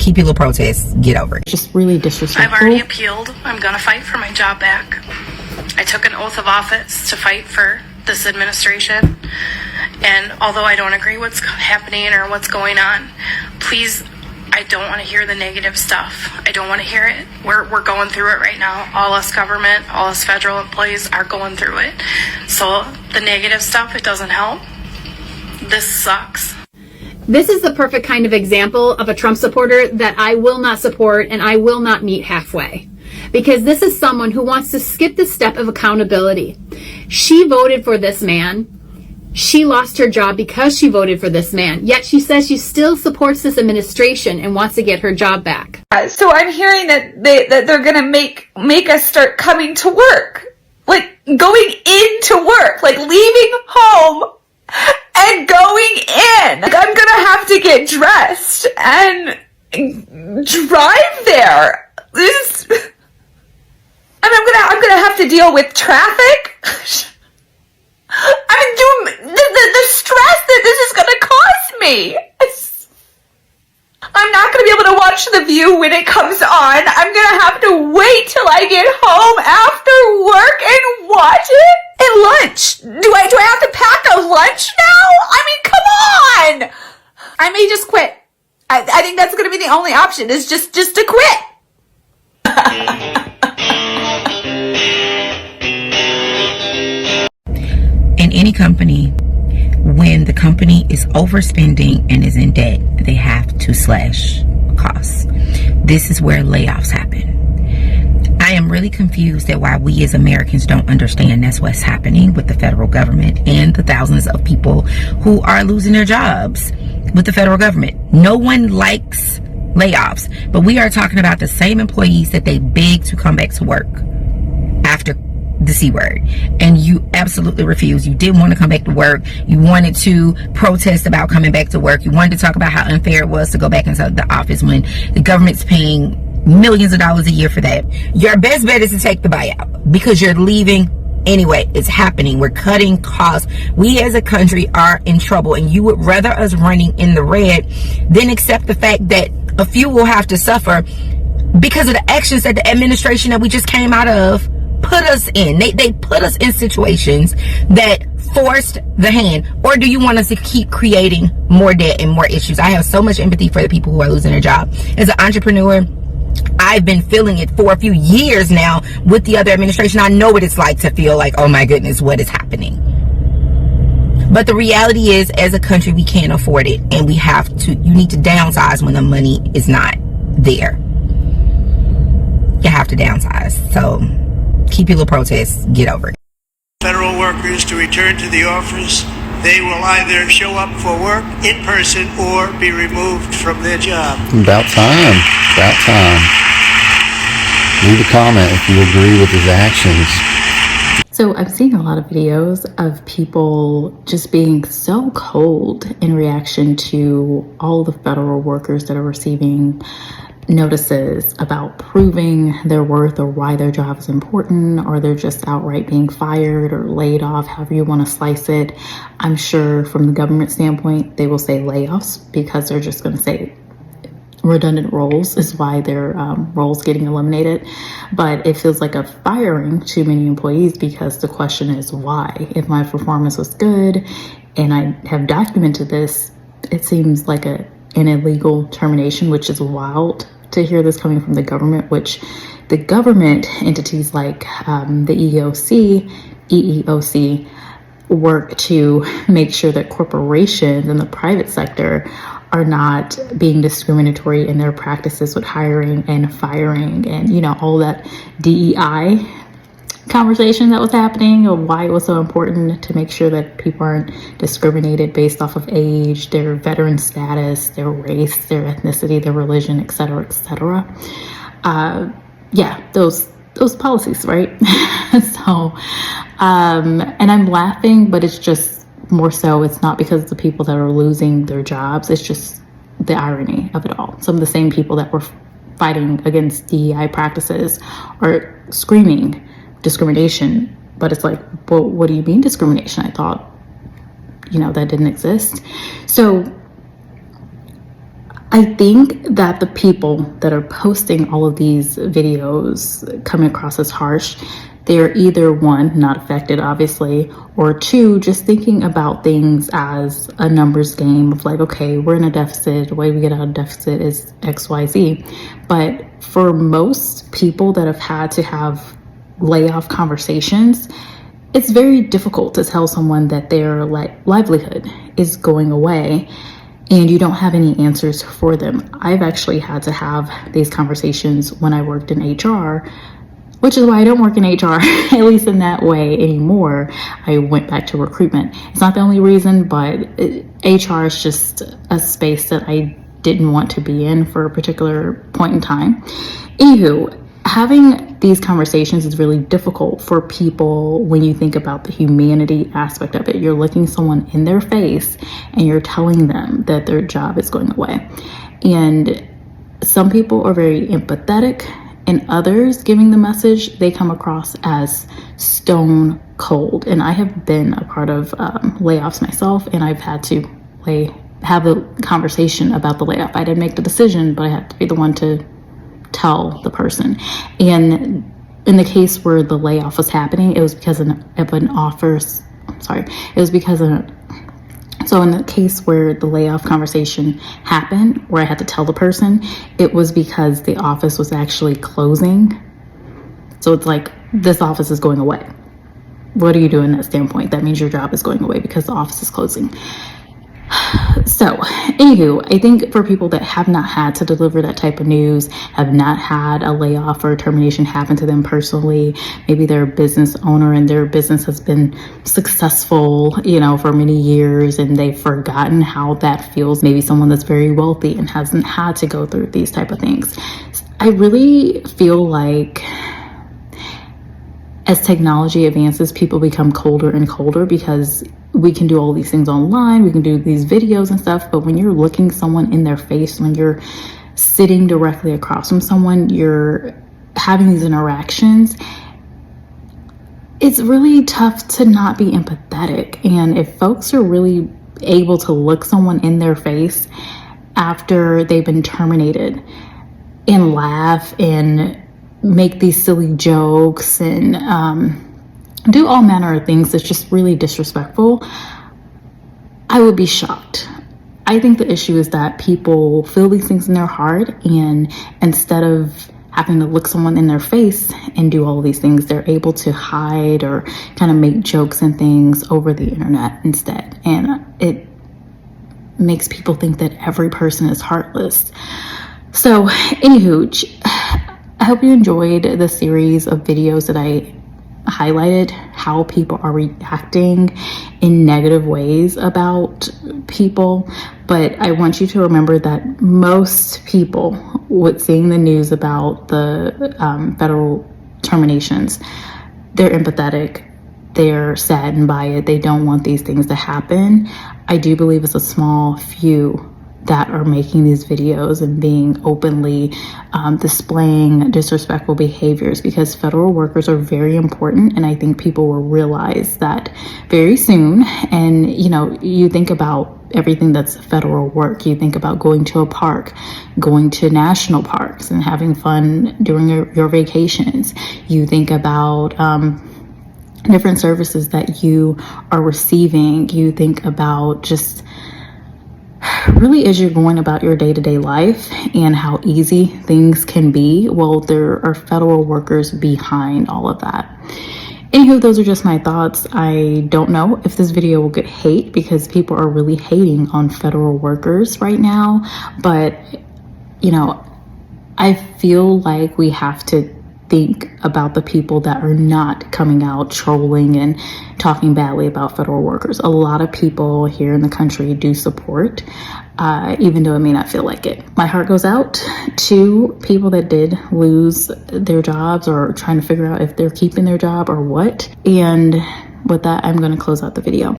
keep your little protests, get over it. Just really disrespectful. I've already appealed. I'm going to fight for my job back. I took an oath of office to fight for this administration. And although I don't agree what's happening or what's going on, please, I don't want to hear the negative stuff. I don't want to hear it. We're going through it right now. All us government, all us federal employees are going through it. So the negative stuff, it doesn't help. This sucks. This is the perfect kind of example of a Trump supporter that I will not support and I will not meet halfway. Because this is someone who wants to skip the step of accountability. She voted for this man. She lost her job because she voted for this man. Yet she says she still supports this administration and wants to get her job back. So I'm hearing that they're going to make us start coming to work. Like going into work. Like leaving home and going in. Like I'm going to have to get dressed and drive there. I'm gonna have to deal with traffic. I'm doing the stress that this is gonna cause me. I'm not gonna be able to watch The View when it comes on. I'm gonna have to wait till I get home after work and watch it at lunch. Do I have to pack a lunch now? I mean, come on! I may just quit. I think that's gonna be the only option, is just to quit. In any company, when the company is overspending and is in debt, they have to slash costs. This is where layoffs happen. I am really confused at why we as Americans don't understand that's what's happening with the federal government and the thousands of people who are losing their jobs with the federal government. No one likes layoffs, but we are talking about the same employees that they begged to come back to work after the C word, and you absolutely refused. You didn't want to come back to work. You wanted to protest about coming back to work. You wanted to talk about how unfair it was to go back into the office when the government's paying millions of dollars a year for that. Your best bet is to take the buyout because you're leaving anyway. It's happening. We're cutting costs. We as a country are in trouble, and you would rather us running in the red than accept the fact that a few will have to suffer because of the actions that the administration that we just came out of put us in. They put us in situations that forced the hand. Or do you want us to keep creating more debt and more issues? I have so much empathy for the people who are losing their job. As an entrepreneur, I've been feeling it for a few years now with the other administration. I know what it's like to feel like, oh my goodness, what is happening? But the reality is, as a country, we can't afford it, and we have to. You need to downsize when the money is not there. You have to downsize. So keep your little protests, get over it. Federal workers to return to the office. They will either show up for work in person or be removed from their job. About time. About time. Leave a comment if you agree with his actions. So I'm seeing a lot of videos of people just being so cold in reaction to all the federal workers that are receiving notices about proving their worth or why their job is important, or they're just outright being fired or laid off, however you want to slice it. I'm sure from the government standpoint, they will say layoffs because they're just going to say redundant roles is why their roles getting eliminated. But it feels like a firing to many employees because the question is why? If my performance was good and I have documented this, it seems like an illegal termination, which is wild to hear this coming from the government, which the government entities like the EEOC work to make sure that corporations in the private sector are not being discriminatory in their practices with hiring and firing and, you know, all that DEI conversation that was happening, or why it was so important to make sure that people aren't discriminated based off of age, their veteran status, their race, their ethnicity, their religion, etc., etc. Yeah, those policies, right? So, and I'm laughing, but it's just more so, it's not because of the people that are losing their jobs. It's just the irony of it all. Some of the same people that were fighting against DEI practices are screaming discrimination, but it's like, well, what do you mean discrimination? I thought, you know, that didn't exist. So I think that the people that are posting all of these videos coming across as harsh, they're either one, not affected obviously, or two, just thinking about things as a numbers game of like, okay, we're in a deficit, the way we get out of deficit is XYZ. But for most people that have had to have layoff conversations, it's very difficult to tell someone that their livelihood is going away and you don't have any answers for them. I've actually had to have these conversations when I worked in HR, which is why I don't work in HR, at least in that way anymore. I went back to recruitment. It's not the only reason, but HR is just a space that I didn't want to be in for a particular point in time. Anywho, having these conversations is really difficult for people when you think about the humanity aspect of it. You're looking someone in their face and you're telling them that their job is going away. And some people are very empathetic, and others giving the message, they come across as stone cold. And I have been a part of layoffs myself, and I've had to have a conversation about the layoff. I didn't make the decision, but I had to be the one to tell the person. And in the case where the layoff was happening, it was because of an offer. It was because of so in the case where the layoff conversation happened, where I had to tell the person, it was because the office was actually closing. So it's like, this office is going away. What do you do in that standpoint? That means your job is going away because the office is closing. So, anywho, I think for people that have not had to deliver that type of news, have not had a layoff or a termination happen to them personally, maybe they're a business owner and their business has been successful, for many years, and they've forgotten how that feels. Maybe someone that's very wealthy and hasn't had to go through these type of things. I really feel like as technology advances, people become colder and colder because we can do all these things online, we can do these videos and stuff, but when you're looking someone in their face, when you're sitting directly across from someone, you're having these interactions, it's really tough to not be empathetic. And if folks are really able to look someone in their face after they've been terminated and laugh and make these silly jokes and do all manner of things that's just really disrespectful, I would be shocked. I think the issue is that people feel these things in their heart, and instead of having to look someone in their face and do all of these things, they're able to hide or kind of make jokes and things over the internet instead. And it makes people think that every person is heartless. So, anywho, I hope you enjoyed the series of videos that I highlighted how people are reacting in negative ways about people. But I want you to remember that most people, with seeing the news about the federal terminations, they're empathetic, they're saddened by it, they don't want these things to happen. I do believe it's a small few that are making these videos and being openly displaying disrespectful behaviors, because federal workers are very important, and I think people will realize that very soon. And you think about everything that's federal work. You think about going to a park, going to national parks and having fun during your vacations. You think about different services that you are receiving. You think about just really as you're going about your day-to-day life and how easy things can be. Well, there are federal workers behind all of that. Anywho, those are just my thoughts. I don't know if this video will get hate because people are really hating on federal workers right now, but I feel like we have to think about the people that are not coming out trolling and talking badly about federal workers. A lot of people here in the country do support, even though it may not feel like it. My heart goes out to people that did lose their jobs or trying to figure out if they're keeping their job or what. And with that, I'm going to close out the video.